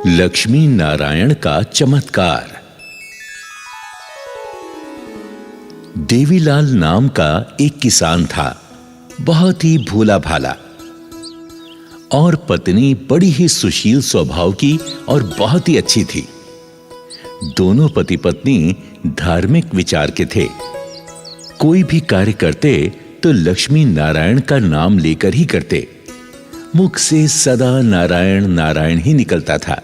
लक्ष्मी नारायण का चमत्कार। देवीलाल नाम का एक किसान था, बहुत ही भोला भाला, और पत्नी बड़ी ही सुशील स्वभाव की और बहुत ही अच्छी थी। दोनों पति पत्नी धार्मिक विचार के थे। कोई भी कार्य करते तो लक्ष्मी नारायण का नाम लेकर ही करते। मुख से सदा नारायण नारायण ही निकलता था।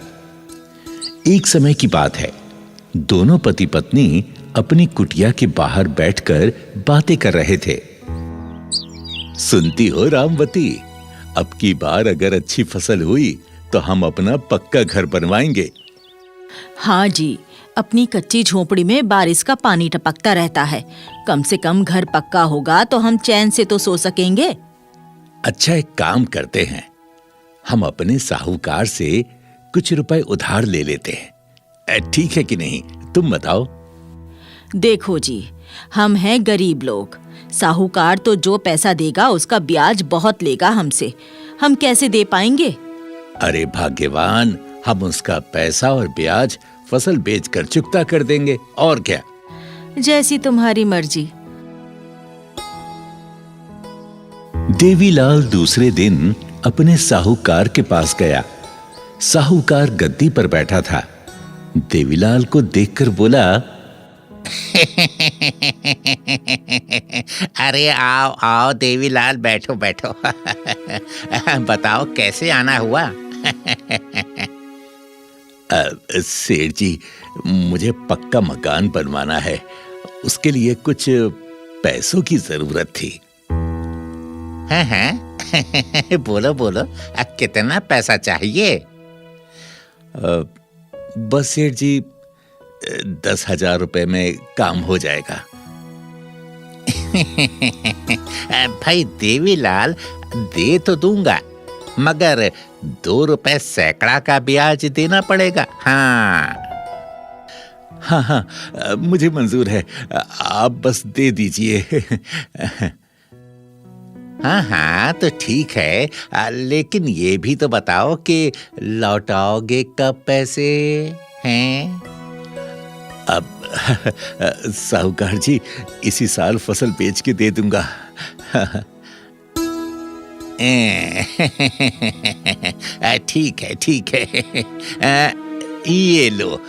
एक समय की बात है, दोनों पति पत्नी अपनी कुटिया के बाहर बैठकर बातें कर रहे थे। सुनती हो रामवती, अब की बार अगर अच्छी फसल हुई तो हम अपना पक्का घर बनवाएंगे। हाँ जी, अपनी कच्ची झोपड़ी में बारिश का पानी टपकता रहता है। कम से कम घर पक्का होगा तो हम चैन से तो सो सकेंगे। अच्छा, एक काम करते हैं, हम अपने साहूकार से कुछ रुपए उधार ले लेते हैं। ठीक है कि नहीं, तुम बताओ। देखो जी, हम हैं गरीब लोग। साहूकार तो जो पैसा देगा उसका ब्याज बहुत लेगा हमसे। हम कैसे दे पाएंगे? अरे भाग्यवान, हम उसका पैसा और ब्याज फसल बेचकर चुकता कर देंगे, और क्या। जैसी तुम्हारी मर्जी। देवीलाल दूसरे दिन अपने साहूकार के पास गया। साहूकार गद्दी पर बैठा था। देवीलाल को देखकर बोला, अरे आओ आओ देवीलाल, बैठो बैठो। बताओ कैसे आना हुआ? सेठ जी, मुझे पक्का मकान बनवाना है, उसके लिए कुछ पैसों की जरूरत थी। हाँ, बोलो बोलो, कितना पैसा चाहिए? बस सेठ जी, 10,000 रुपए में काम हो जाएगा। भाई देवीलाल, दे तो दूंगा, मगर 2 रुपए सैकड़ा का ब्याज देना पड़ेगा। हाँ, मुझे मंजूर है, आप बस दे दीजिए। हाँ, तो ठीक है, लेकिन ये भी तो बताओ कि लौटाओगे कब पैसे हैं? अब साहूकार जी, इसी साल फसल बेच के दे दूंगा। ठीक है ठीक है, ये लो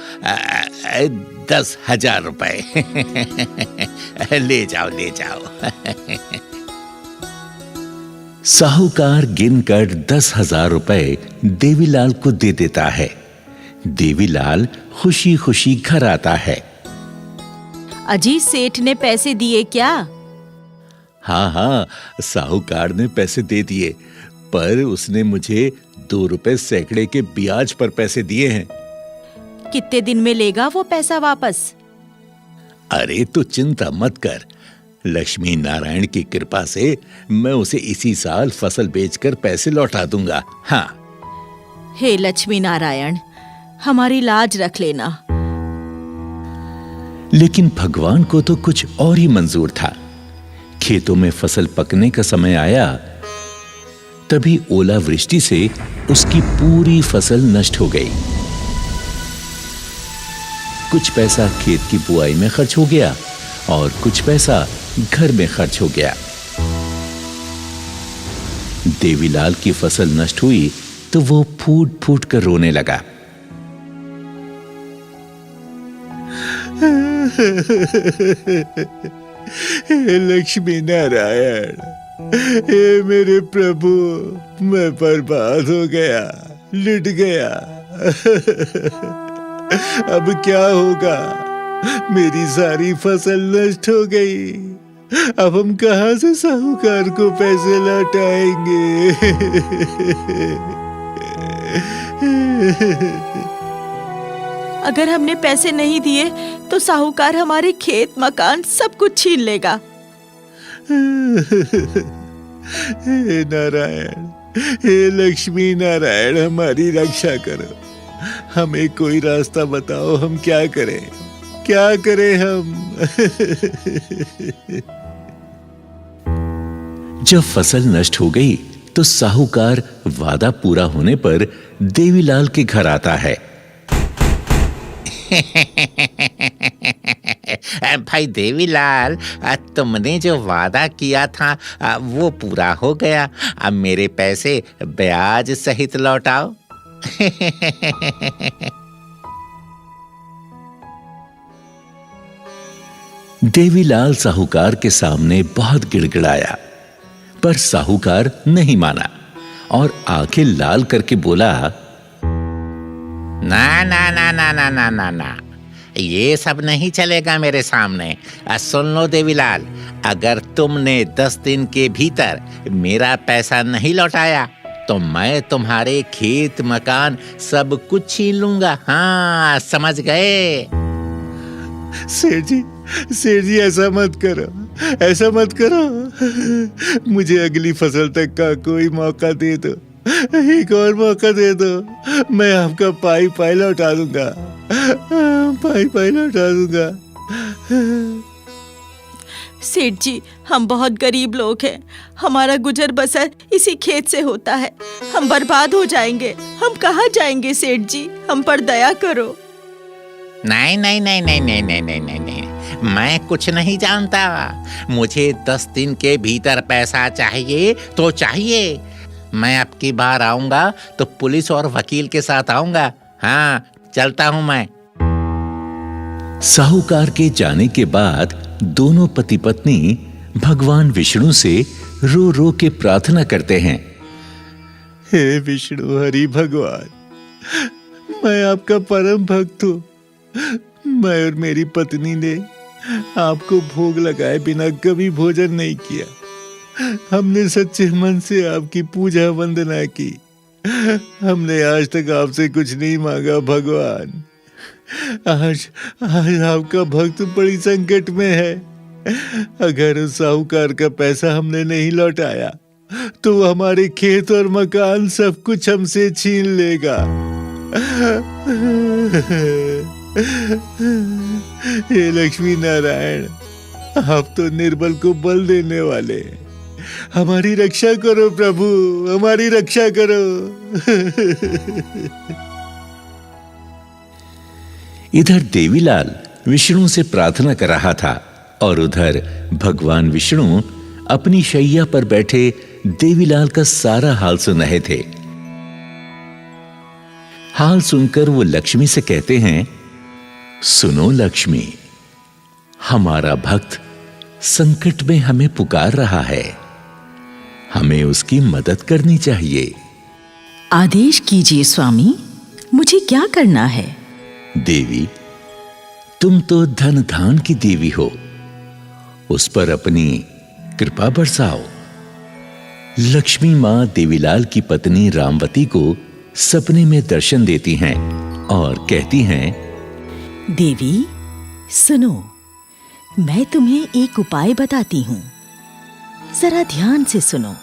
10,000 रुपए। ले जाओ ले जाओ। साहूकार गिनकर 10,000 रुपए देवीलाल को दे देता है। देवीलाल खुशी खुशी घर आता है। अजी, सेठ ने पैसे दिए क्या? हाँ, साहूकार ने पैसे दे दिए, पर उसने मुझे 2 रुपए सैकड़े के ब्याज पर पैसे दिए हैं। कितने दिन में लेगा वो पैसा वापस? अरे तो चिंता मत कर, लक्ष्मी नारायण की कृपा से मैं उसे इसी साल फसल बेचकर पैसे लौटा दूंगा। हाँ। हे लक्ष्मी नारायण, हमारी लाज रख लेना। लेकिन भगवान को तो कुछ और ही मंजूर था। खेतों में फसल पकने का समय आया, तभी ओलावृष्टि से उसकी पूरी फसल नष्ट हो गई। कुछ पैसा खेत की बुआई में खर्च हो गया और कुछ पैसा घर में खर्च हो गया। देवीलाल की फसल नष्ट हुई तो वो फूट फूट कर रोने लगा। हे लक्ष्मी नारायण, हे मेरे प्रभु, मैं बर्बाद हो गया, लुट गया। अब क्या होगा? मेरी सारी फसल नष्ट हो गई। अब हम कहां से साहूकार को पैसे लौटाएंगे? अगर हमने पैसे नहीं दिए तो साहूकार हमारे खेत मकान सब कुछ छीन लेगा। हे नारायण, हे लक्ष्मी नारायण, हमारी रक्षा करो। हमें कोई रास्ता बताओ, हम क्या करें, क्या करें हम? जब फसल नष्ट हो गई तो साहूकार वादा पूरा होने पर देवीलाल के घर आता है। भाई देवीलाल, तुमने जो वादा किया था वो पूरा हो गया। अब मेरे पैसे ब्याज सहित लौटाओ। देवीलाल साहूकार के सामने बहुत गिड़गिड़ाया, पर साहूकार नहीं माना और आंखें लाल करके बोला, ना ना ना ना ना ना ना ना, ये सब नहीं चलेगा मेरे सामने। सुन लो देवीलाल, अगर तुमने 10 दिन के भीतर मेरा पैसा नहीं लौटाया तो मैं तुम्हारे खेत मकान सब कुछ छीन लूंगा। हाँ, समझ गए? सेठ जी ऐसा मत करो, ऐसा मत करो। मुझे अगली फसल तक का कोई मौका दे दो, एक और मौका दे दो। मैं आपका पाई लौटा दूंगा, पाई लौटा दूंगा। सेठ जी, हम बहुत गरीब लोग हैं। हमारा गुजर बसर इसी खेत से होता है। हम बर्बाद हो जाएंगे। हम कहाँ जाएंगे सेठ जी? हम पर दया करो। नहीं नहीं नहीं नहीं नहीं नहीं नहीं नहीं नहीं, मैं कुछ नहीं जानता। मुझे 10 दिन के भीतर पैसा चाहिए तो चाहिए। मैं अब की बार आऊंगा तो पुलिस और वकील के साथ आऊंगा। हाँ, चलता हूं मैं। साहूकार के जाने के बाद दोनों पति पत्नी भगवान विष्णु से रो रो के प्रार्थना करते हैं। हे विष्णु हरि भगवान, मैं आपका परम भक्त हूँ। मैं और मेरी पत्नी ने आपको भोग लगाए बिना कभी भोजन नहीं किया। हमने सच्चे मन से आपकी पूजा वंदना की। हमने आज तक आपसे कुछ नहीं मांगा भगवान। आज आपका भक्त बड़ी संकट में है। अगर उस साहूकार का पैसा हमने नहीं लौटाया तो वो हमारे खेत और मकान सब कुछ हमसे छीन लेगा। हे लक्ष्मी नारायण, आप तो निर्बल को बल देने वाले। हमारी रक्षा करो प्रभु, हमारी रक्षा करो। इधर देवीलाल विष्णु से प्रार्थना कर रहा था और उधर भगवान विष्णु अपनी शैया पर बैठे देवीलाल का सारा हाल सुन रहे थे। हाल सुनकर वो लक्ष्मी से कहते हैं, सुनो लक्ष्मी, हमारा भक्त संकट में हमें पुकार रहा है। हमें उसकी मदद करनी चाहिए। आदेश कीजिए स्वामी, मुझे क्या करना है? देवी, तुम तो धन धान की देवी हो, उस पर अपनी कृपा बरसाओ। लक्ष्मी मां देवीलाल की पत्नी रामवती को सपने में दर्शन देती हैं और कहती हैं, देवी सुनो, मैं तुम्हें एक उपाय बताती हूं, जरा ध्यान से सुनो।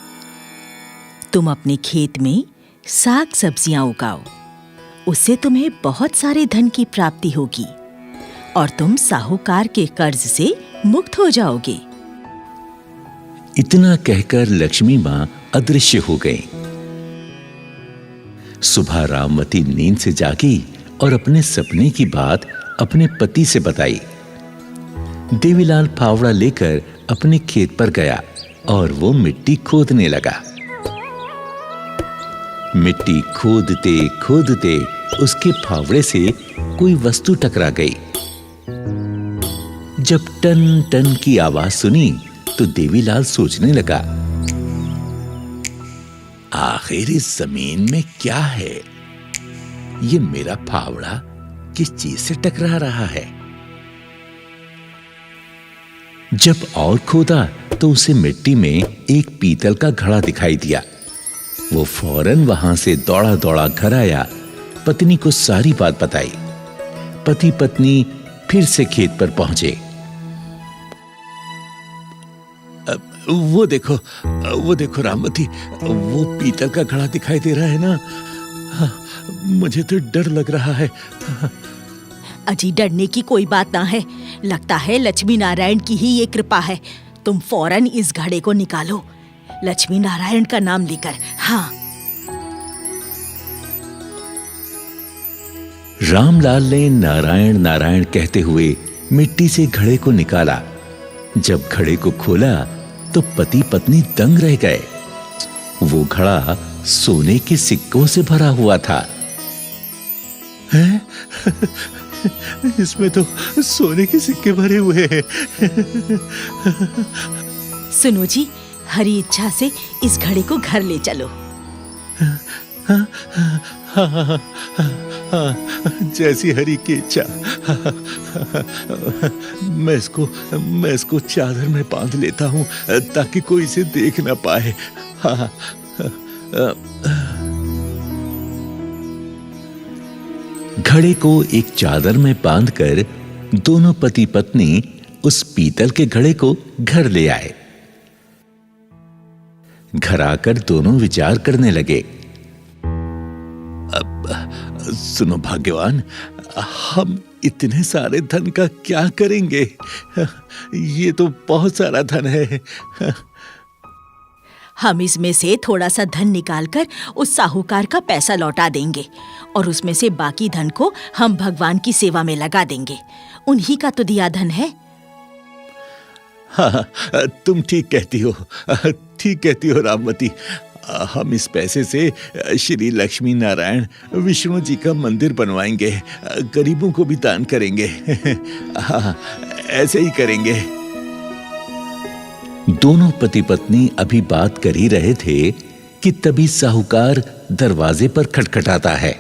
तुम अपने खेत में साग सब्जियां उगाओ, उससे तुम्हें बहुत सारे धन की प्राप्ति होगी और तुम साहूकार के कर्ज से मुक्त हो जाओगे। इतना कहकर लक्ष्मी मां अदृश्य हो गईं। सुबह रामवती नींद से जागी और अपने सपने की बात अपने पति से बताई। देवीलाल फावड़ा लेकर अपने खेत पर गया और वो मिट्टी खोदने लगा। मिट्टी खोदते खोदते उसके फावड़े से कोई वस्तु टकरा गई। जब टन टन की आवाज सुनी तो देवीलाल सोचने लगा, आखिर इस जमीन में क्या है? ये मेरा फावड़ा किस चीज से टकरा रहा है? जब और खोदा तो उसे मिट्टी में एक पीतल का घड़ा दिखाई दिया। वो फौरन वहां से दौड़ा दौड़ा घर आया, पत्नी को सारी बात बताई। पति पत्नी फिर से खेत पर पहुंचे। वो देखो रामवती, वो पीतल का घड़ा दिखाई दे रहा है ना? मुझे तो डर लग रहा है। अजी, डरने की कोई बात ना है। लगता है लक्ष्मी नारायण की ही ये कृपा है। तुम फौरन इस घड़े को निकालो। लक्ष्मी नारायण का नाम लेकर। हाँ। रामलाल ने नारायण नारायण कहते हुए मिट्टी से घड़े को निकाला। जब घड़े को खोला तो पति पत्नी दंग रह गए। वो घड़ा सोने के सिक्कों से भरा हुआ था। हैं? इसमें तो सोने के सिक्के भरे हुए हैं। सुनो जी, हरी इच्छा से इस घड़े को घर ले चलो। जैसी हरी की इच्छा। मैं इसको चादर में बांध लेता हूँ ताकि कोई इसे देख ना पाए। घड़े को एक चादर में बांधकर दोनों पति पत्नी उस पीतल के घड़े को घर ले आए। घर आकर दोनों विचार करने लगे। सुनो भाग्यवान, हम इतने सारे धन का क्या करेंगे? ये तो बहुत सारा धन है। हम इसमें से थोड़ा सा धन निकालकर उस साहूकार का पैसा लौटा देंगे और उसमें से बाकी धन को हम भगवान की सेवा में लगा देंगे। उन्हीं का तो दिया धन है। हाँ, तुम ठीक कहती हो रामवती। हम इस पैसे से श्री लक्ष्मी नारायण विष्णु जी का मंदिर बनवाएंगे, गरीबों को भी दान करेंगे। हाँ, ऐसे ही करेंगे। दोनों पति पत्नी अभी बात कर ही रहे थे कि तभी साहूकार दरवाजे पर खटखटाता है।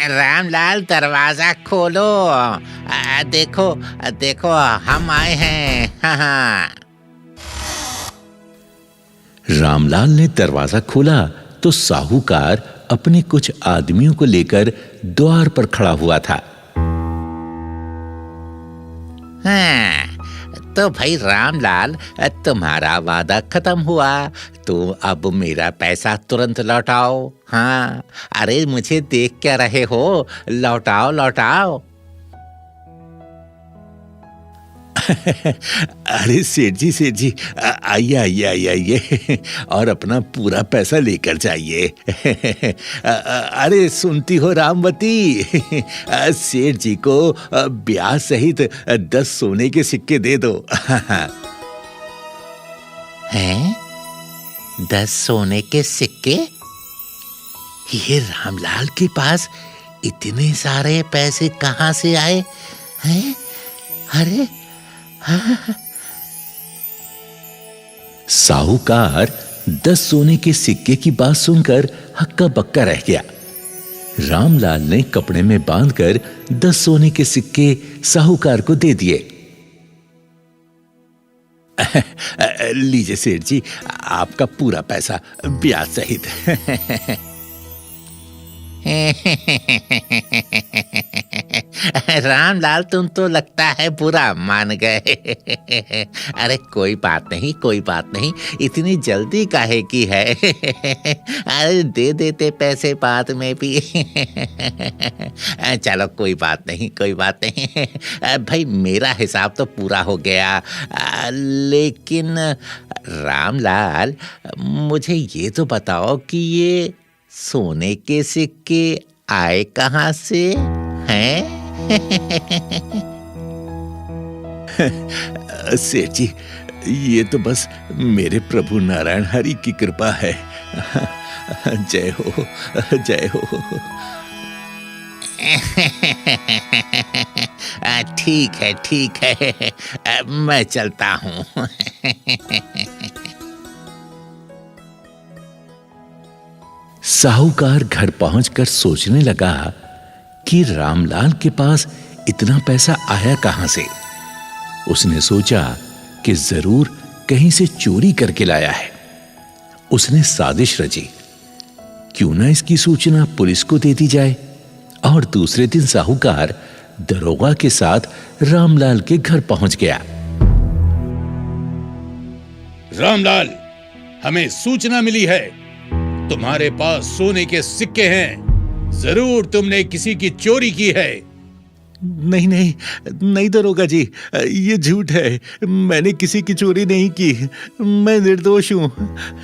रामलाल, दरवाजा खोलो। देखो देखो, हम आए हैं। हाँ। रामलाल ने दरवाजा खोला तो साहूकार अपने कुछ आदमियों को लेकर द्वार पर खड़ा हुआ था। हाँ, तो भाई रामलाल, तुम्हारा वादा खत्म हुआ, तो अब मेरा पैसा तुरंत लौटाओ। हाँ, अरे मुझे देख क्या रहे हो? लौटाओ लौटाओ। अरे सेठ जी, आइए और अपना पूरा पैसा लेकर जाइए। अरे सुनती हो रामवती, सेठ जी को ब्याज सहित 10 सोने के सिक्के दे दो। हैं? 10 सोने के सिक्के? ये रामलाल के पास इतने सारे पैसे कहाँ से आए हैं? अरे साहूकार 10 सोने के सिक्के की बात सुनकर हक्का बक्का रह गया। रामलाल ने कपड़े में बांधकर 10 सोने के सिक्के साहूकार को दे दिए। लीजिए सेठ जी, आपका पूरा पैसा ब्याज सहित। रामलाल, तुम तो लगता है बुरा मान गए। अरे कोई बात नहीं, इतनी जल्दी काहे की है? अरे दे देते पैसे बाद में भी। चलो कोई बात नहीं। भाई मेरा हिसाब तो पूरा हो गया, लेकिन रामलाल, मुझे ये तो बताओ कि ये सोने के सिक्के आए कहाँ से हैं? सेठ जी, ये तो बस मेरे प्रभु नारायण हरि की कृपा है। जय हो। ठीक है, मैं चलता हूँ। साहूकार घर पहुंचकर सोचने लगा कि रामलाल के पास इतना पैसा आया कहां से। उसने सोचा कि जरूर कहीं से चोरी करके लाया है। उसने साजिश रची, क्यों ना इसकी सूचना पुलिस को दे दी जाए। और दूसरे दिन साहूकार दरोगा के साथ रामलाल के घर पहुंच गया। रामलाल, हमें सूचना मिली है, तुम्हारे पास सोने के सिक्के हैं। जरूर तुमने किसी की चोरी की है। नहीं नहीं नहीं दरोगा जी, ये झूठ है। मैंने किसी की चोरी नहीं की। मैं निर्दोष हूँ।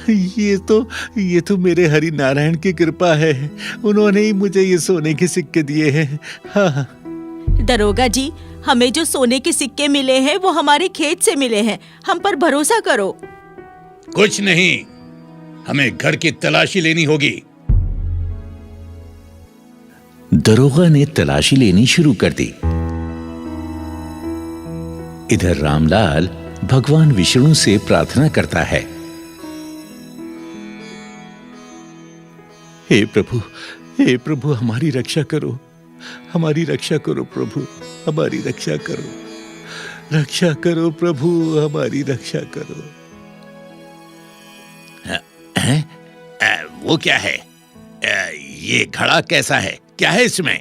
ये तो मेरे हरि नारायण की कृपा है। उन्होंने ही मुझे ये सोने के सिक्के दिए हैं। हाँ। दरोगा जी, हमें जो सोने के सिक्के मिले हैं वो हमारे खेत से मिले हैं। हम पर भरोसा करो। कुछ नहीं, हमें घर की तलाशी लेनी होगी। दरोगा ने तलाशी लेनी शुरू कर दी। इधर रामलाल भगवान विष्णु से प्रार्थना करता है, हे प्रभु हमारी रक्षा करो, हमारी रक्षा करो प्रभु, हमारी रक्षा करो, रक्षा करो प्रभु, हमारी रक्षा करो। वो क्या है? ये घड़ा कैसा है? क्या है इसमें?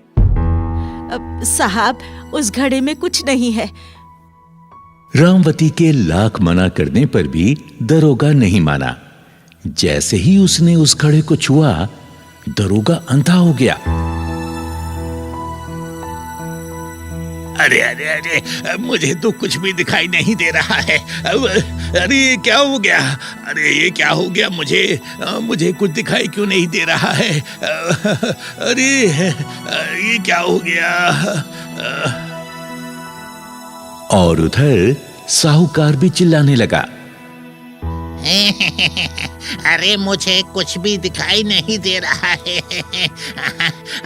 साहब, उस घड़े में कुछ नहीं है। रामवती के लाख मना करने पर भी दरोगा नहीं माना। जैसे ही उसने उस घड़े को छुआ, दरोगा अंधा हो गया। अरे अरे अरे, मुझे तो कुछ भी दिखाई नहीं दे रहा है। अरे ये क्या हो गया? अरे ये क्या हो गया? मुझे कुछ दिखाई क्यों नहीं दे रहा है? अरे ये क्या हो गया? और उधर साहूकार भी चिल्लाने लगा, अरे मुझे कुछ भी दिखाई नहीं दे रहा है।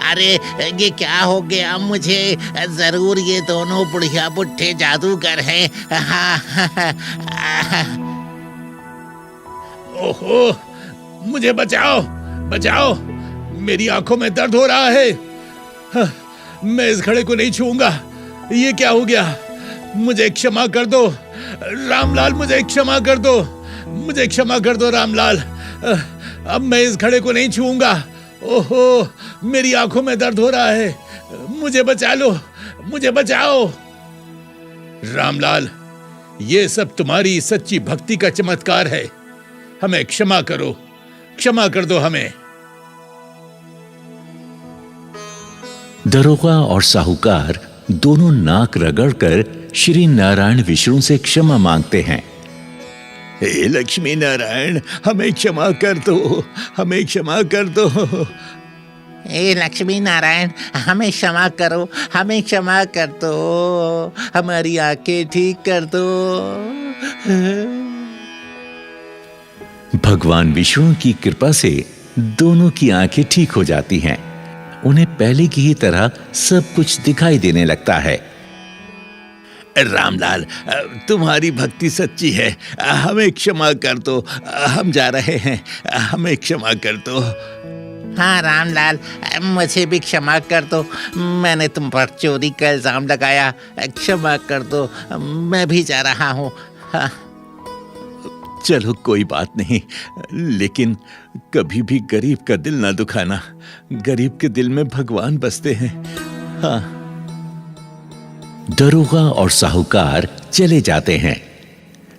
अरे ये क्या हो गया? मुझे जरूर ये दोनों बुढ़िया बुढ़े जादूगर हैं। ओहो, मुझे बचाओ, बचाओ, मेरी आंखों में दर्द हो रहा है। मैं इस घड़े को नहीं छूऊंगा। ये क्या हो गया? मुझे क्षमा कर दो रामलाल, मुझे क्षमा कर दो, मुझे क्षमा कर दो रामलाल। अब मैं इस घड़े को नहीं छूऊंगा। ओहो, मेरी आंखों में दर्द हो रहा है। मुझे बचा लो, मुझे बचाओ। रामलाल, ये सब तुम्हारी सच्ची भक्ति का चमत्कार है। हमें क्षमा करो, क्षमा कर दो हमें। दरोगा और साहूकार दोनों नाक रगड़कर श्री नारायण विष्णु से क्षमा मांगते हैं। हे लक्ष्मी नारायण, हमें क्षमा कर दो, हमें क्षमा कर दो। हे लक्ष्मी नारायण, हमें क्षमा करो, हमें क्षमा कर दो, हमारी आंखें ठीक कर दो। भगवान विष्णु की कृपा से दोनों की आंखें ठीक हो जाती हैं। उन्हें पहले की ही तरह सब कुछ दिखाई देने लगता है। रामलाल, तुम्हारी भक्ति सच्ची है। हमें क्षमा कर दो, हम जा रहे हैं। हमें क्षमा कर दो। हाँ रामलाल, मुझे भी क्षमा कर दो। मैंने तुम पर चोरी का इल्जाम लगाया। क्षमा कर दो, मैं भी जा रहा हूँ। हाँ। चलो कोई बात नहीं, लेकिन कभी भी गरीब का दिल ना दुखाना। गरीब के दिल में भगवान बसते हैं। हाँ। दरोगा और साहूकार चले जाते हैं।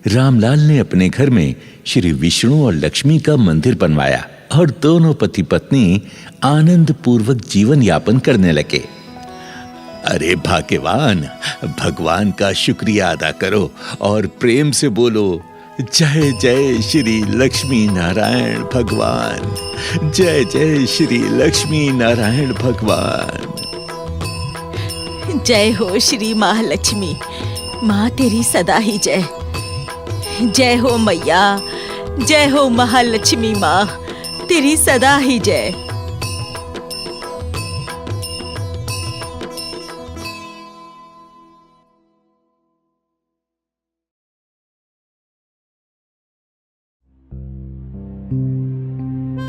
रामलाल ने अपने घर में श्री विष्णु और लक्ष्मी का मंदिर बनवाया और दोनों पति पत्नी आनंद पूर्वक जीवन यापन करने लगे। अरे भाग्यवान, भगवान का शुक्रिया अदा करो और प्रेम से बोलो, जय जय श्री लक्ष्मी नारायण भगवान, जय जय श्री लक्ष्मी नारायण भगवान। जय हो श्री महालक्ष्मी, माँ तेरी सदा ही जय। जय हो मैया, जय हो महालक्ष्मी माँ, तेरी सदा ही जय।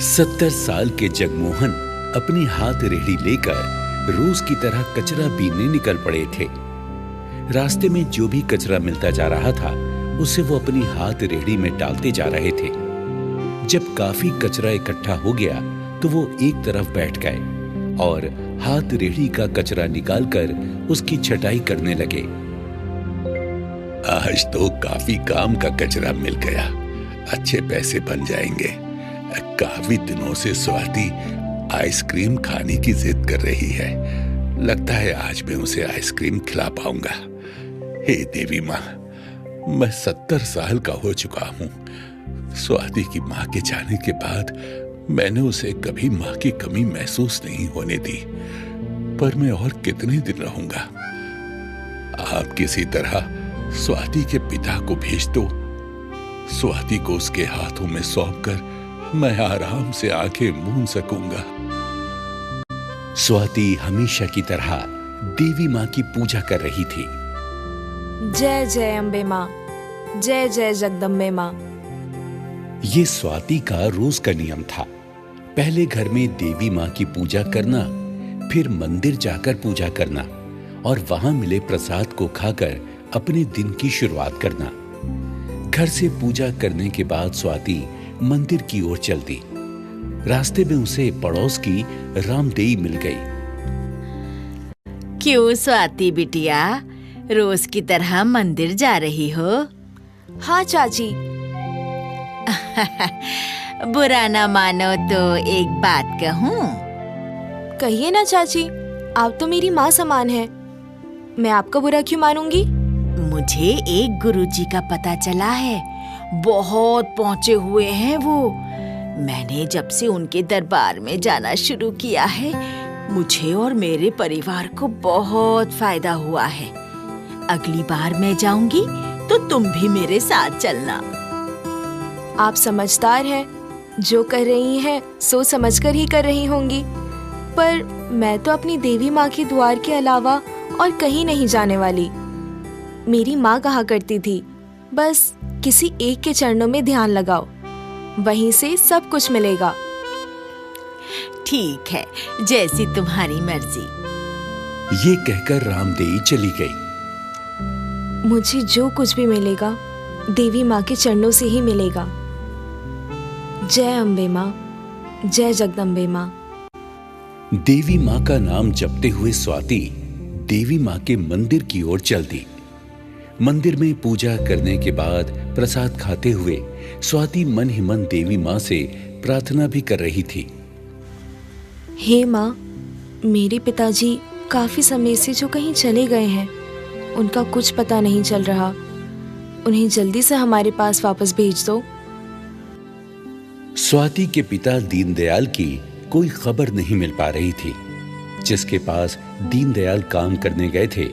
सत्तर साल के जगमोहन अपनी हाथ रेहड़ी लेकर रोज की तरह कचरा बीनने निकल पड़े थे। रास्ते में जो भी कचरा मिलता जा रहा था, उसे वो अपनी हाथ रेहड़ी में डालते जा रहे थे। जब काफी कचरा इकट्ठा हो गया तो वो एक तरफ बैठ गए और हाथ रेहड़ी का कचरा निकालकर उसकी छटाई करने लगे। आज तो काफी काम का कचरा मिल गया, अच्छे पैसे बन जाएंगे। काफी दिनों से स्वाति आइसक्रीम खाने की जिद कर रही है। लगता है आज मैं उसे आइसक्रीम खिला पाऊंगा। हे देवी माँ, मैं 70 साल का हो चुका हूँ। स्वाति की माँ के जाने के बाद मैंने उसे कभी माँ की कमी महसूस नहीं होने दी, पर मैं और कितने दिन रहूंगा। आप किसी तरह स्वाति के पिता को भेज दो। स्वाति को उसके हाथों में सौंपकर मैं आराम से आंखें मूंद सकूंगा। स्वाति हमेशा की तरह देवी माँ की पूजा कर रही थी। जय जय अम्बे माँ, जय जय जगदम्बे माँ। ये स्वाति का रोज का नियम था। पहले घर में देवी माँ की पूजा करना, फिर मंदिर जाकर पूजा करना और वहां मिले प्रसाद को खाकर अपने दिन की शुरुआत करना। घर से पूजा करने के बाद स्वाति मंदिर की ओर चलती। रास्ते में उसे पड़ोस की रामदेई मिल गई। क्यों स्वाति बिटिया, रोज की तरह मंदिर जा रही हो? हाँ चाची। बुरा ना मानो तो एक बात कहूँ? कहिए ना चाची, आप तो मेरी माँ समान है। मैं आपका बुरा क्यों मानूंगी? मुझे एक गुरुजी का पता चला है, बहुत पहुँचे हुए हैं वो। मैंने जब से उनके दरबार में जाना शुरू किया है, मुझे और मेरे परिवार को बहुत फायदा हुआ है। अगली बार मैं जाऊंगी तो तुम भी मेरे साथ चलना। आप समझदार हैं, जो कर रही हैं सोच समझकर ही कर रही होंगी। पर मैं तो अपनी देवी माँ के द्वार के अलावा और कहीं नहीं जाने वाली। मेरी माँ कहा करती थी, बस किसी एक के चरणों में ध्यान लगाओ, वहीं से सब कुछ मिलेगा। ठीक है, जैसी तुम्हारी मर्जी। ये कहकर रामदेई चली गई। मुझे जो कुछ भी मिलेगा देवी माँ के चरणों से ही मिलेगा। जय अम्बे माँ, जय जगदम्बे माँ। देवी माँ का नाम जपते हुए स्वाति देवी माँ के मंदिर की ओर चल दी। मंदिर में पूजा करने के बाद प्रसाद खाते हुए स्वाति मन ही मन देवी माँ से प्रार्थना भी कर रही थी। हे माँ, मेरे पिताजी काफी समय से जो कहीं चले गए हैं, उनका कुछ पता नहीं चल रहा। उन्हें जल्दी से हमारे पास वापस भेज दो। स्वाति के पिता दीनदयाल की कोई खबर नहीं मिल पा रही थी। जिसके पास दीनदयाल काम करने गए थे,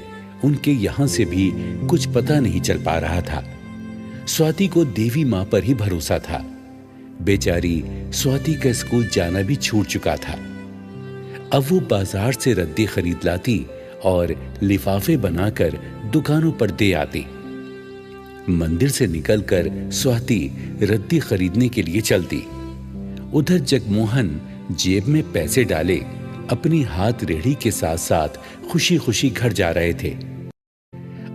उनके यहाँ से भी कुछ पता नहीं चल पा रहा था। स्वाति को देवी माँ पर ही भरोसा था। बेचारी स्वाति का स्कूल जाना भी छूट चुका था। अब वो बाजार से रद्दी खरीद लाती और लिफाफे बनाकर दुकानों पर दे आती। मंदिर से निकलकर स्वाति रद्दी खरीदने के लिए चलती। उधर जगमोहन जेब में पैसे डाले अपनी हाथ रेहड़ी के साथ साथ खुशी खुशी घर जा रहे थे।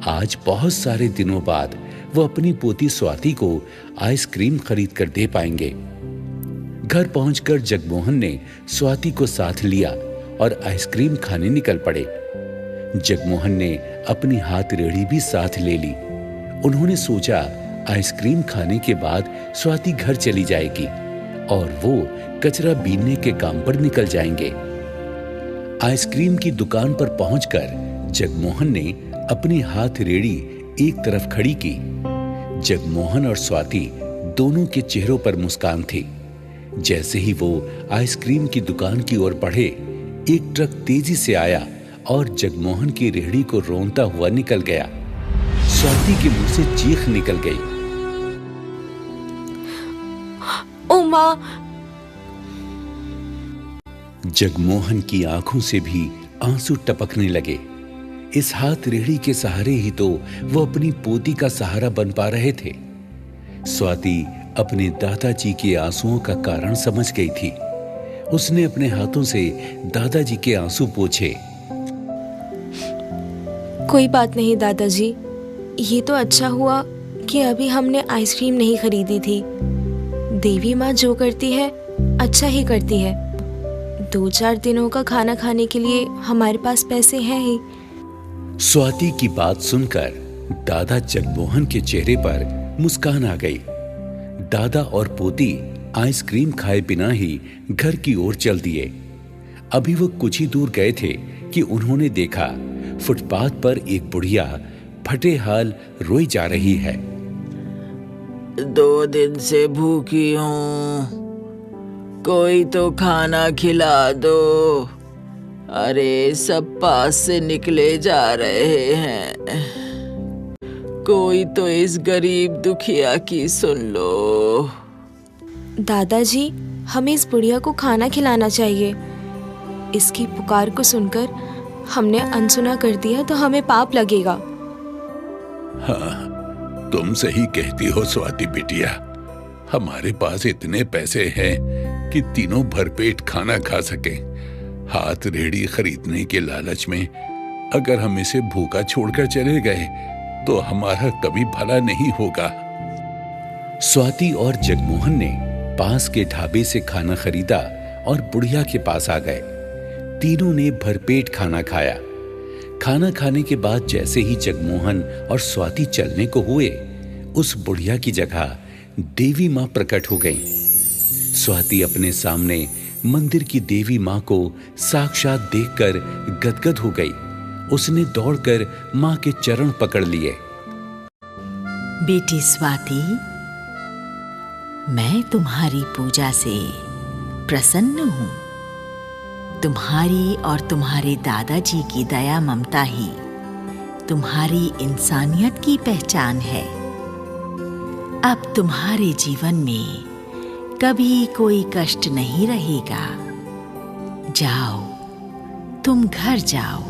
आज बहुत सारे दिनों बाद वो अपनी पोती स्वाति को आइसक्रीम खरीद कर दे पाएंगे। घर पहुंचकर जगमोहन ने स्वाति को साथ लिया और आइसक्रीम खाने निकल पड़े। जगमोहन ने अपनी हाथ रेहड़ी भी साथ ले ली। उन्होंने सोचा आइसक्रीम खाने के बाद स्वाति घर चली जाएगी और वो कचरा बीनने के काम पर निकल जाएंगे। आइसक्रीम की दुकान पर पहुंचकर जगमोहन ने अपनी हाथ रेहड़ी एक तरफ खड़ी की। जगमोहन और स्वाति दोनों के चेहरों पर मुस्कान थी। जैसे ही वो आइसक्रीम की दुकान की ओर बढ़े, एक ट्रक तेजी से आया और जगमोहन की रेहड़ी को रौंदता हुआ निकल गया। स्वाति के मुंह से चीख निकल गई। ओ माँ! जगमोहन की आंखों से भी आंसू टपकने लगे। इस हाथ रेहड़ी के सहारे ही तो वो अपनी पोती का सहारा बन पा रहे थे। स्वाति अपने दादाजी के आंसुओं का कारण समझ गई थी। उसने अपने हाथों से दादाजी के आंसू पोंछे। कोई बात नहीं दादाजी, ये तो अच्छा हुआ कि अभी हमने आइसक्रीम नहीं खरीदी थी। देवी माँ जो करती है अच्छा ही करती है। 2-4 दिनों का खाना खाने के लिए हमारे पास पैसे हैं ही। स्वाति की बात सुनकर दादा जगमोहन के चेहरे पर मुस्कान आ गई। दादा और पोती आइसक्रीम खाए बिना ही घर की ओर चल दिए। अभी वो कुछ ही दूर गए थे कि उन्होंने देखा फुटपाथ पर एक बुढ़िया फटे हाल रोई जा रही है। 2 दिन से भूखी हूँ, कोई तो खाना खिला दो। अरे सब पास से निकले जा रहे हैं, कोई तो इस गरीब दुखिया की सुन लो। दादाजी, हमें इस बुढ़िया को खाना खिलाना चाहिए। इसकी पुकार को सुनकर हमने अनसुना कर दिया तो हमें पाप लगेगा। हाँ, तुम सही कहती हो स्वाति बिटिया। हमारे पास इतने पैसे हैं कि तीनों भरपेट खाना खा सके। हाथ रेहड़ी खरीदने के लालच में अगर हम इसे भूखा छोड़कर चले गए तो हमारा कभी भला नहीं होगा। स्वाति और जगमोहन ने पास के ढाबे से खाना खरीदा और बुढ़िया के पास आ गए। तीनों ने भरपेट खाना खाया। खाना खाने के बाद जैसे ही जगमोहन और स्वाति चलने को हुए, उस बुढ़िया की जगह देवी माँ प्रकट हो गई। स्वाति अपने सामने मंदिर की देवी माँ को साक्षात देखकर गदगद हो गई। उसने दौड़कर माँ के चरण पकड़ लिए। बेटी स्वाति, मैं तुम्हारी पूजा से प्रसन्न हूँ। तुम्हारी और तुम्हारे दादाजी की दया ममता ही तुम्हारी इंसानियत की पहचान है। अब तुम्हारे जीवन में कभी कोई कष्ट नहीं रहेगा। जाओ, तुम घर जाओ।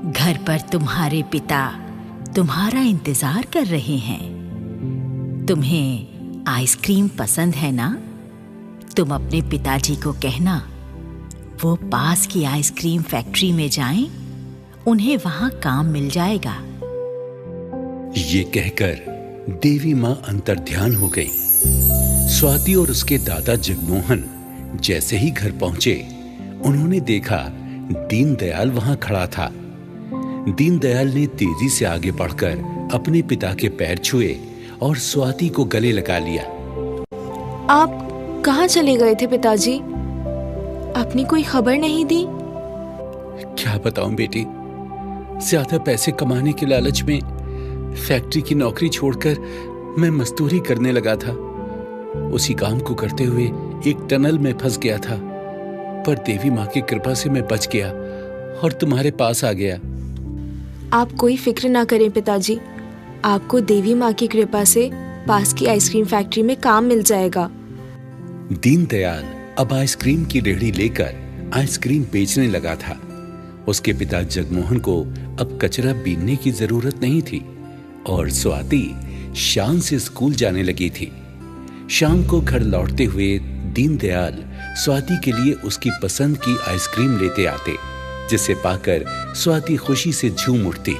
घर पर तुम्हारे पिता तुम्हारा इंतजार कर रहे हैं। तुम्हें आइसक्रीम पसंद है ना? तुम अपने पिताजी को कहना वो पास की आइसक्रीम फैक्ट्री में जाएं, उन्हें वहां काम मिल जाएगा। ये कहकर देवी माँ अंतर्ध्यान हो गई। स्वाति और उसके दादा जगमोहन जैसे ही घर पहुंचे, उन्होंने देखा दीनदयाल वहां खड़ा था। दीनदयाल ने तेजी से आगे बढ़कर अपने पिता के पैर छुए और स्वाति को गले लगा लिया। आप कहाँ चले गए थे पिताजी? आपने कोई खबर नहीं दी? क्या बताऊं बेटी, ज्यादा पैसे कमाने के लालच में फैक्ट्री की नौकरी छोड़कर मैं मजदूरी करने लगा था। उसी काम को करते हुए एक टनल में फंस गया था, पर देवी माँ की कृपा से मैं बच गया और तुम्हारे पास आ गया। आप कोई फिक्र ना करें पिताजी, आपको देवी माँ की कृपा से पास की आइसक्रीम फैक्ट्री में काम मिल जाएगा। दीनदयाल अब आइसक्रीम की रेहड़ी लेकर आइसक्रीम बेचने लगा था। उसके पिता जगमोहन को अब कचरा बीनने की जरूरत नहीं थी और स्वाति शान से स्कूल जाने लगी थी। शाम को घर लौटते हुए दीनदयाल स्वाति के लिए उसकी पसंद की आइसक्रीम लेते आते, जिसे पाकर स्वाति खुशी से झूम उठती।